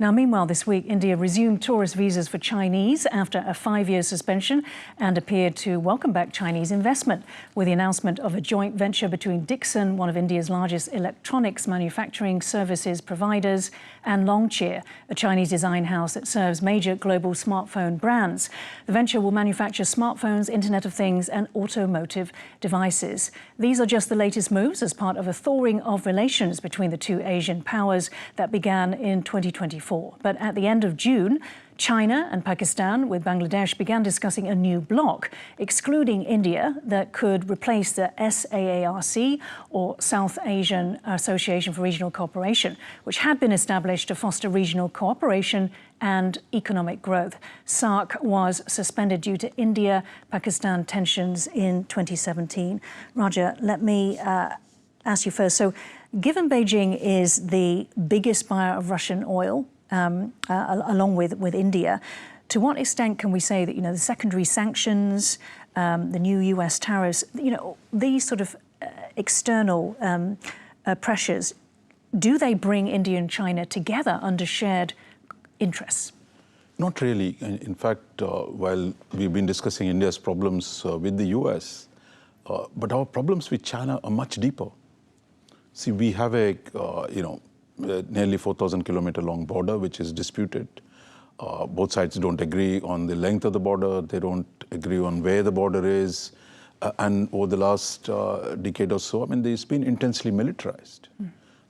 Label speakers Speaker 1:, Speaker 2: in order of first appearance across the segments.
Speaker 1: Now, meanwhile, this week, India resumed tourist visas for Chinese after a 5-year suspension and appeared to welcome back Chinese investment with the announcement of a joint venture between Dixon, one of India's largest electronics manufacturing services providers, and Longcheer, a Chinese design house that serves major global smartphone brands. The venture will manufacture smartphones, Internet of Things, and automotive devices. These are just the latest moves as part of a thawing of relations between the two Asian powers that began in 2024. But at the end of June, China and Pakistan with Bangladesh began discussing a new bloc, excluding India, that could replace the SAARC, or South Asian Association for Regional Cooperation, which had been established to foster regional cooperation and economic growth. SAARC was suspended due to India-Pakistan tensions in 2017. Roger, let me ask you first. So, given Beijing is the biggest buyer of Russian oil, along with India, to what extent can we say that, the secondary sanctions, the new US tariffs, these sort of external pressures, do they bring India and China together under shared interests?
Speaker 2: Not really. In fact, while we've been discussing India's problems with the US, but our problems with China are much deeper. See, we have a, nearly 4,000-kilometer long border, which is disputed. Both sides don't agree on the length of the border. They don't agree on where the border is. And over the last decade or so, it's been intensely militarized.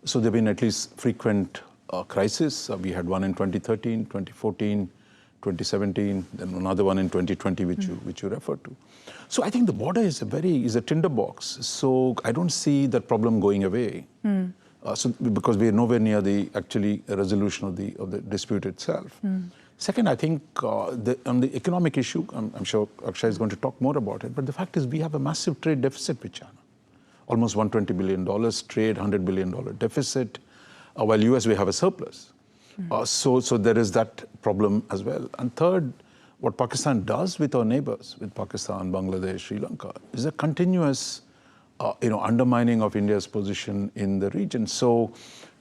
Speaker 2: So there have been at least frequent crises. We had one in 2013, 2014, 2017, then another one in 2020, which you referred to. So I think the border is a tinderbox. So I don't see that problem going away. Because we are nowhere near the resolution of the dispute itself. Second, I think on the economic issue, I'm sure Akshay is going to talk more about it, but the fact is we have a massive trade deficit with China. Almost $120 billion trade, $100 billion deficit, while US we have a surplus. So there is that problem as well. And third, what Pakistan does with our neighbors, with Pakistan, Bangladesh, Sri Lanka, is a continuous undermining of India's position in the region. So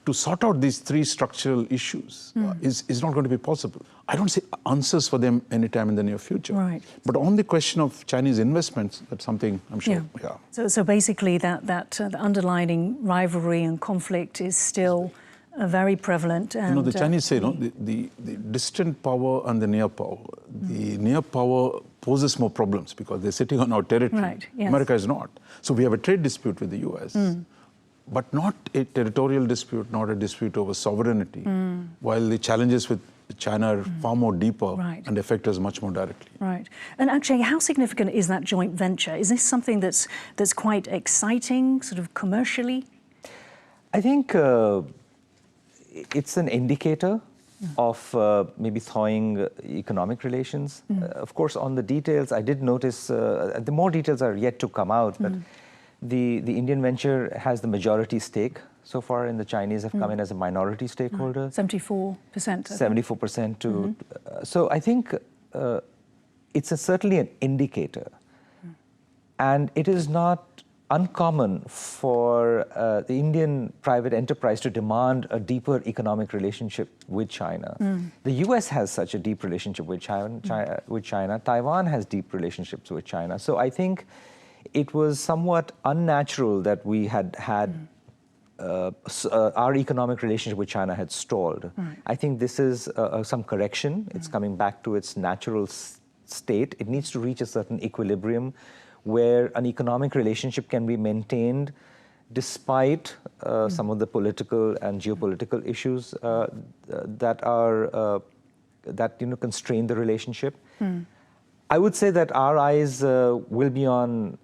Speaker 2: to sort out these three structural issues is not going to be possible. I don't see answers for them anytime in the near future.
Speaker 1: Right.
Speaker 2: But on the question of Chinese investments, that's something I'm sure.
Speaker 1: So basically the underlying rivalry and conflict is still very prevalent. And,
Speaker 2: the Chinese say, the distant power and the near power. The near power poses more problems because they're sitting on our territory.
Speaker 1: Right, yes.
Speaker 2: America is not. So we have a trade dispute with the US, but not a territorial dispute, not a dispute over sovereignty, while the challenges with China are far more deeper and affect us much more directly.
Speaker 1: Right. And Akshay, how significant is that joint venture? Is this something that's quite exciting, sort of commercially?
Speaker 3: I think it's an indicator of maybe thawing economic relations. Of course, on the details, I did notice the more details are yet to come out, but the Indian venture has the majority stake so far, and the Chinese have come in as a minority stakeholder.
Speaker 1: 74%.
Speaker 3: 74% to. So I think it's certainly an indicator, and it is not uncommon for the Indian private enterprise to demand a deeper economic relationship with China. The US has such a deep relationship with China. Taiwan has deep relationships with China. So I think it was somewhat unnatural that we had our economic relationship with China had stalled. I think this is some correction. It's coming back to its natural state. It needs to reach a certain equilibrium where an economic relationship can be maintained despite some of the political and geopolitical issues that constrain the relationship. I would say that our eyes will be on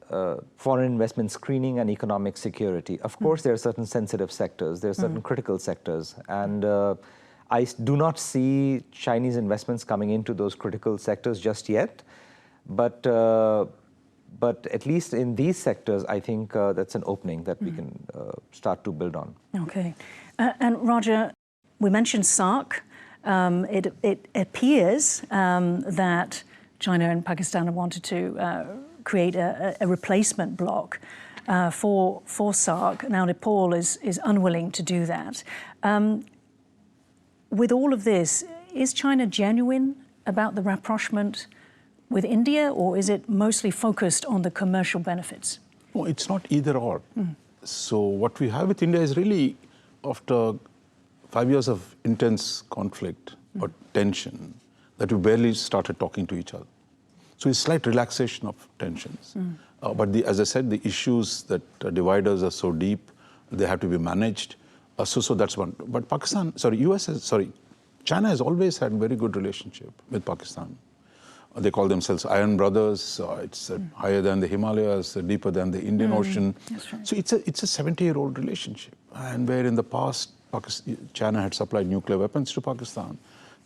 Speaker 3: foreign investment screening and economic security. Of course, there are certain sensitive sectors, there are certain critical sectors, and I do not see Chinese investments coming into those critical sectors just yet, but at least in these sectors, I think that's an opening that we can start to build on.
Speaker 1: Okay. And Roger, we mentioned SAARC. It appears that China and Pakistan have wanted to create a replacement bloc for SAARC. Now, Nepal is unwilling to do that. with all of this, is China genuine about the rapprochement with India, or is it mostly focused on the commercial benefits?
Speaker 2: No, it's not either or. So what we have with India is really, after 5 years of intense conflict or tension, that we barely started talking to each other. So it's slight relaxation of tensions. But as I said, the issues that divide us are so deep, they have to be managed. So that's one. But China has always had very good relationship with Pakistan. They call themselves Iron Brothers. It's higher than the Himalayas, deeper than the Indian Ocean.
Speaker 1: That's right.
Speaker 2: So it's a 70-year-old relationship. And where in the past, China had supplied nuclear weapons to Pakistan.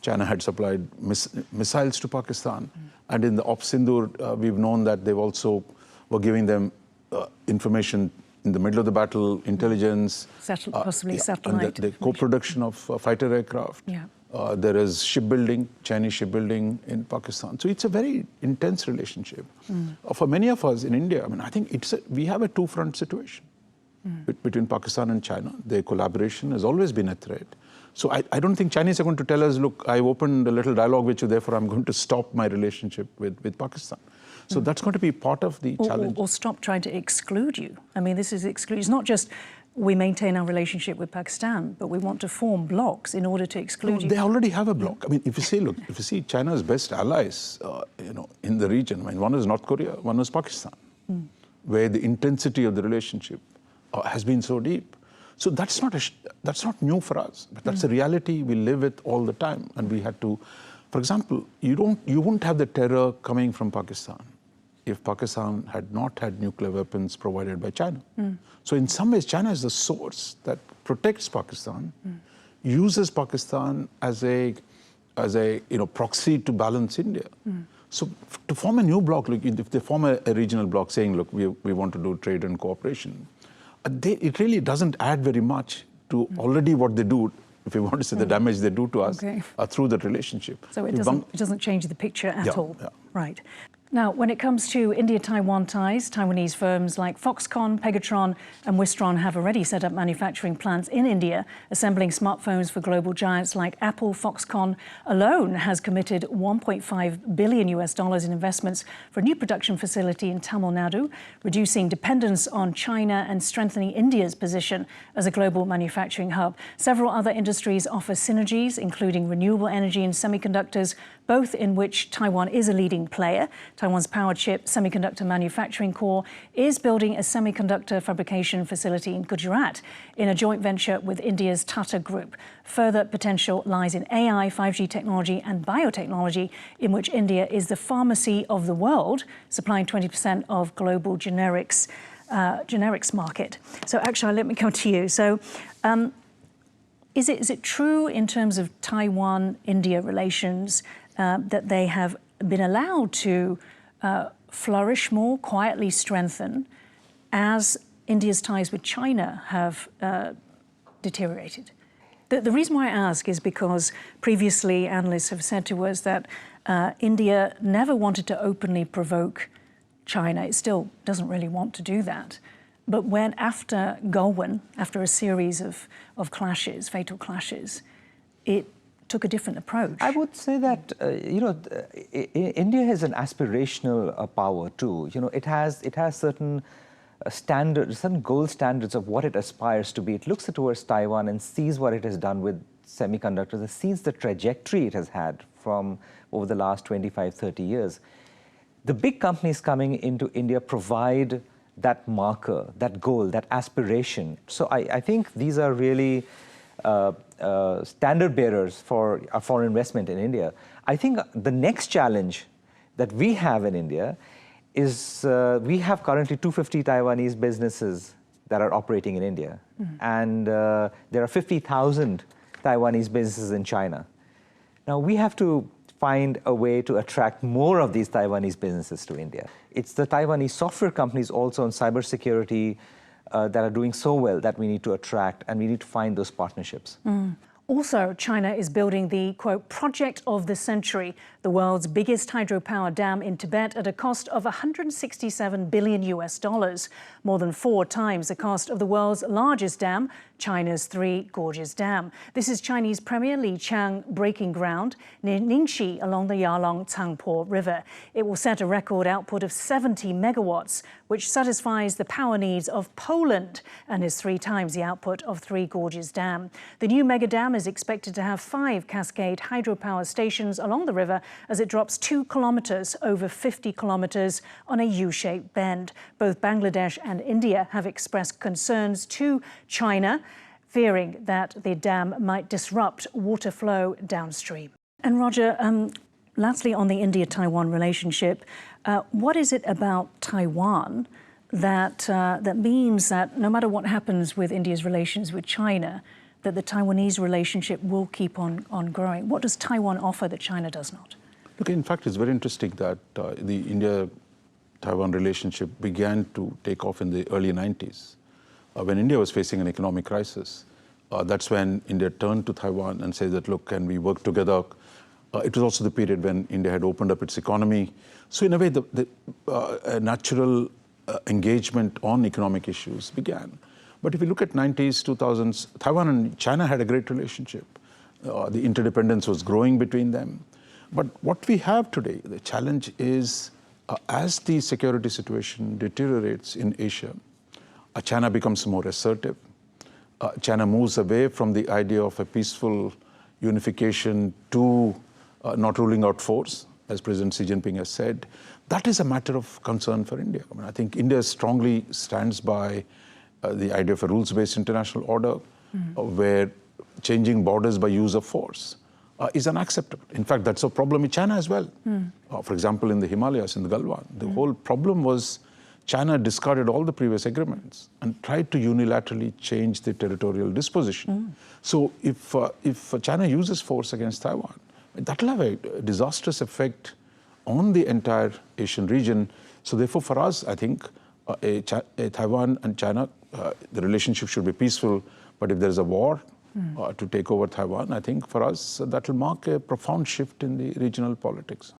Speaker 2: China had supplied missiles to Pakistan. And in the Op Sindoor, we've known that they've also were giving them information in the middle of the battle, intelligence.
Speaker 1: Possibly satellite.
Speaker 2: And the co-production of fighter aircraft.
Speaker 1: Yeah.
Speaker 2: There is shipbuilding, Chinese shipbuilding in Pakistan. So it's a very intense relationship. For many of us in India, I mean, I think we have a two-front situation between Pakistan and China. Their collaboration has always been a threat. So I don't think Chinese are going to tell us, look, I've opened a little dialogue with you, therefore I'm going to stop my relationship with Pakistan. So that's going to be part of the challenge.
Speaker 1: Or stop trying to exclude you. I mean, this is exclude. It's not just we maintain our relationship with Pakistan, but we want to form blocs in order to exclude you.
Speaker 2: They already have a bloc. I mean, if you see China's best allies, in the region, I mean, one is North Korea, one is Pakistan, where the intensity of the relationship has been so deep. So that's not new for us, but that's a reality we live with all the time. And we had to, for example, you wouldn't have the terror coming from Pakistan if Pakistan had not had nuclear weapons provided by China. So in some ways, China is the source that protects Pakistan, uses Pakistan as a proxy to balance India. So to form a new bloc, like if they form a regional bloc saying, look, we want to do trade and cooperation, it really doesn't add very much to already what they do, if you want to say the damage they do to us through that relationship.
Speaker 1: So it doesn't change the picture at all.
Speaker 2: Yeah.
Speaker 1: Right. Now, when it comes to India-Taiwan ties, Taiwanese firms like Foxconn, Pegatron and Wistron have already set up manufacturing plants in India, assembling smartphones for global giants like Apple. Foxconn alone has committed $1.5 billion in investments for a new production facility in Tamil Nadu, reducing dependence on China and strengthening India's position as a global manufacturing hub. Several other industries offer synergies, including renewable energy and semiconductors, both in which Taiwan is a leading player. Taiwan's power chip semiconductor manufacturing core is building a semiconductor fabrication facility in Gujarat in a joint venture with India's Tata Group. Further potential lies in AI, 5G technology and biotechnology, in which India is the pharmacy of the world, supplying 20% of global generics market. So Akshay, let me come to you. So is it true in terms of Taiwan-India relations that they have been allowed to flourish more, quietly strengthen, as India's ties with China have deteriorated? The reason why I ask is because previously analysts have said to us that India never wanted to openly provoke China. It still doesn't really want to do that. But when after Galwan, after a series of clashes, fatal clashes, it took a different approach.
Speaker 3: I would say that India has an aspirational power too. It has certain standards, certain gold standards of what it aspires to be. It looks towards Taiwan and sees what it has done with semiconductors, and sees the trajectory it has had from over the last 25, 30 years. The big companies coming into India provide that marker, that goal, that aspiration. So I think these are really standard bearers for foreign investment in India. I think the next challenge that we have in India is we have currently 250 Taiwanese businesses that are operating in India. And there are 50,000 Taiwanese businesses in China. Now we have to find a way to attract more of these Taiwanese businesses to India. It's the Taiwanese software companies also in cybersecurity that are doing so well that we need to attract, and we need to find those partnerships.
Speaker 1: Also, China is building the, quote, project of the century, the world's biggest hydropower dam in Tibet at a cost of $167 billion US, more than 4 times the cost of the world's largest dam, China's Three Gorges Dam. This is Chinese Premier Li Qiang breaking ground near Ningxi along the Yalong-Tsangpo River. It will set a record output of 70 megawatts, which satisfies the power needs of Poland and is 3 times the output of Three Gorges Dam. The new mega dam is expected to have 5 cascade hydropower stations along the river as it drops 2 kilometres over 50 kilometres on a U-shaped bend. Both Bangladesh and India have expressed concerns to China, fearing that the dam might disrupt water flow downstream. And Roger, lastly on the India-Taiwan relationship, what is it about Taiwan that means that no matter what happens with India's relations with China, that the Taiwanese relationship will keep on growing? What does Taiwan offer that China does not?
Speaker 2: Look, in fact, it's very interesting that the India-Taiwan relationship began to take off in the early 90s. When India was facing an economic crisis, that's when India turned to Taiwan and said that, look, can we work together? It was also the period when India had opened up its economy. So in a way, a natural engagement on economic issues began. But if you look at 90s, 2000s, Taiwan and China had a great relationship. The interdependence was growing between them. But what we have today, the challenge is, as the security situation deteriorates in Asia, China becomes more assertive. China moves away from the idea of a peaceful unification to not ruling out force, as President Xi Jinping has said. That is a matter of concern for India. I mean, I think India strongly stands by the idea of a rules-based international order, where changing borders by use of force is unacceptable. In fact, that's a problem with China as well. For example, in the Himalayas, in the Galwan, the whole problem was China discarded all the previous agreements and tried to unilaterally change the territorial disposition. So if China uses force against Taiwan, that will have a disastrous effect on the entire Asian region. So therefore, for us, I think a Taiwan and China, the relationship should be peaceful. But if there is a war to take over Taiwan, I think for us, that will mark a profound shift in the regional politics.